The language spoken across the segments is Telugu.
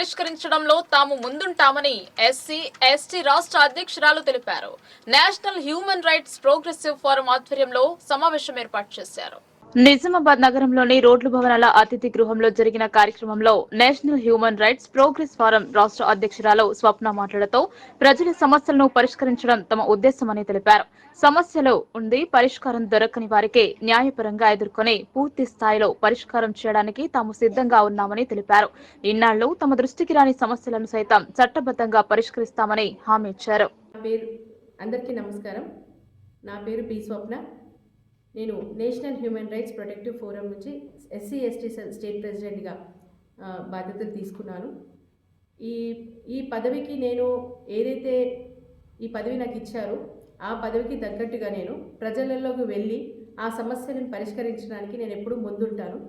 పరిష్కరించడంలో తాము ముందుంటామని ఎస్సీ ఎస్టీ రాష్ట్ర అధ్యక్షురాలు తెలిపారు. National human rights progressive forum ఆధ్వర్యంలో సమావేశం ఏర్పాటు చేశారు. నిజామాబాద్ నగరంలోని రోడ్లు భవనాల అతిథి గృహంలో జరిగిన కార్యక్రమంలో national human rights progress forum రాష్ట్ర అధ్యక్షురాలు స్వప్న మాట్లాడుతూ ప్రజల సమస్యలను పరిష్కరించడం తమ ఉద్దేశమని తెలిపారు. సమస్యలు ఉంది, పరిష్కారం దొరకని వారికి న్యాయపరంగా ఎదుర్కొని పూర్తి స్థాయిలో పరిష్కారం చేయడానికి తాము సిద్ధంగా ఉన్నామని తెలిపారు. ఇన్నాళ్లు తమ దృష్టికి రాని సమస్యలను సైతం చట్టబద్ధంగా పరిష్కరిస్తామని హామీ ఇచ్చారు. అందరికీ నమస్కారం. నా పేరు పి స్వప్న. నేను national human rights protective forum నుంచి ఎస్సీ ఎస్టీ స్టేట్ ప్రెసిడెంట్గా బాధ్యతలు తీసుకున్నాను. ఈ పదవికి నేను ఏదైతే ఈ పదవి నాకు ఇచ్చారో ఆ పదవికి తగ్గట్టుగా నేను ప్రజలలోకి వెళ్ళి ఆ సమస్యలను పరిష్కరించడానికి నేను ఎప్పుడూ ముందుంటాను.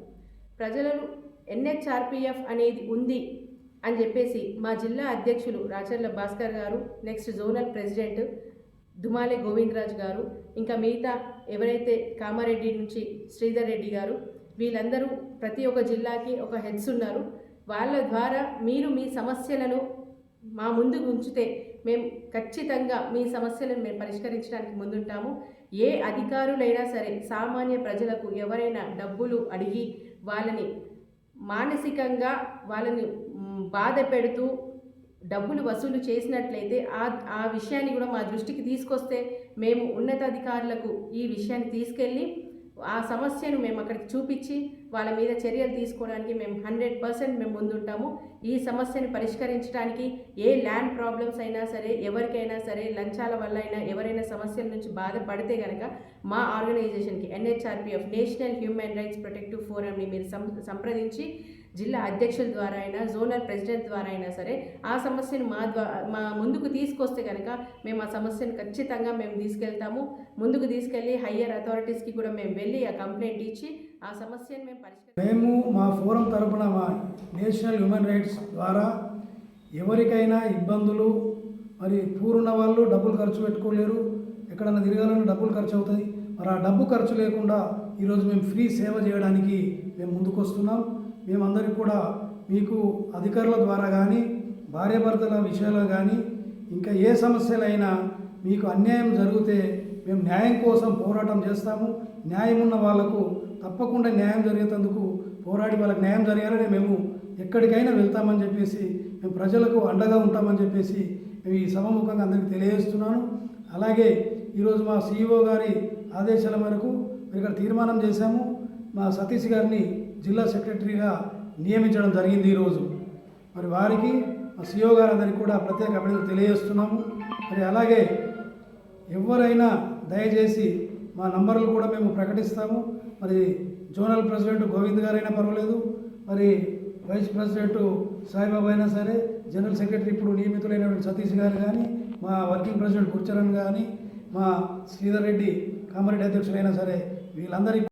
ప్రజలను NHRPF అనేది ఉంది అని చెప్పేసి మా జిల్లా అధ్యక్షులు రాచర్ల భాస్కర్ గారు, నెక్స్ట్ జోనల్ ప్రెసిడెంట్ దుమాలే గోవిందరాజ్ గారు, ఇంకా మిగతా ఎవరైతే కామారెడ్డి నుంచి శ్రీధర్ రెడ్డి గారు, వీళ్ళందరూ ప్రతి ఒక్క జిల్లాకి ఒక హెడ్స్ ఉన్నారు. వాళ్ళ ద్వారా మీరు మీ సమస్యలను మా ముందుకు ఉంచితే మేము ఖచ్చితంగా మీ సమస్యలను మేము పరిష్కరించడానికి ముందుంటాము. ఏ అధికారులైనా సరే సామాన్య ప్రజలకు ఎవరైనా డబ్బులు అడిగి వాళ్ళని మానసికంగా వాళ్ళని బాధ పెడుతూ డబ్బులు వసూలు చేసినట్లయితే ఆ విషయాన్ని కూడా మా దృష్టికి తీసుకొస్తే మేము ఉన్నతాధికారులకు ఈ విషయాన్ని తీసుకెళ్ళి ఆ సమస్యను మేము అక్కడికి చూపించి వాళ్ళ మీద చర్యలు తీసుకోవడానికి మేము 100% మేము ముందుంటాము. ఈ సమస్యను పరిష్కరించడానికి ఏ ల్యాండ్ ప్రాబ్లమ్స్ అయినా సరే, ఎవరికైనా సరే లంచాల వల్ల అయినా ఎవరైనా సమస్యల నుంచి బాధపడితే కనుక మా ఆర్గనైజేషన్కి NHRPF national human rights protective ఫోరంని మీరు సంప్రదించి జిల్లా అధ్యక్షుల ద్వారా అయినా జోనల్ ప్రెసిడెంట్ ద్వారా అయినా సరే ఆ సమస్యను మా ముందుకు తీసుకొస్తే కనుక మేము ఆ సమస్యను ఖచ్చితంగా మేము తీసుకెళ్తాము. ముందుకు తీసుకెళ్ళి హయ్యర్ అథారిటీస్కి కూడా మేము వెళ్ళి ఆ కంప్లైంట్ ఇచ్చి ఆ సమస్యను మేము మా ఫోరం తరపున మా నేషనల్ హ్యూమన్ రైట్స్ ద్వారా ఎవరికైనా ఇబ్బందులు, మరి పూర్ణ వాళ్ళు డబ్బులు ఖర్చు పెట్టుకోలేరు, ఎక్కడన్నా తిరగాలన్నా డబ్బులు ఖర్చు అవుతుంది, మరి ఆ డబ్బు ఖర్చు లేకుండా ఈరోజు మేము ఫ్రీ సేవ చేయడానికి మేము ముందుకు వస్తున్నాం. మేమందరికీ కూడా మీకు అధికారుల ద్వారా కానీ, భార్యాభర్తల విషయాల్లో కానీ, ఇంకా ఏ సమస్యలైనా మీకు అన్యాయం జరిగితే మేము న్యాయం కోసం పోరాటం చేస్తాము. న్యాయం ఉన్న వాళ్లకు తప్పకుండా న్యాయం జరిగేందుకు పోరాడి వాళ్ళకి న్యాయం జరగాలని మేము ఎక్కడికైనా వెళ్తామని చెప్పేసి, మేము ప్రజలకు అండగా ఉంటామని చెప్పేసి మేము ఈ సభముఖంగా అందరికీ తెలియజేస్తున్నాను. అలాగే ఈరోజు మా CEO గారి ఆదేశాల మేరకు ఇక్కడ తీర్మానం చేశాము. మా సతీష్ గారిని జిల్లా సెక్రటరీగా నియమించడం జరిగింది ఈరోజు. మరి వారికి మా CEO గారు అందరికీ కూడా ప్రత్యేక అభినందనలు తెలియజేస్తున్నాము. మరి అలాగే ఎవరైనా దయచేసి మా నంబర్లు కూడా మేము ప్రకటిస్తాము. మరి జోనల్ ప్రెసిడెంట్ గోవింద్ గారైనా పర్వాలేదు, మరి వైస్ ప్రెసిడెంట్ సాయిబాబా అయినా సరే, జనరల్ సెక్రటరీ ఇప్పుడు నియమితులైనటువంటి సతీష్ గారు కానీ, మా వర్కింగ్ ప్రెసిడెంట్ గుర్చరణ్ కానీ, మా శ్రీధర్ రెడ్డి కామారెడ్డి అధ్యక్షులైనా సరే, వీళ్ళందరికీ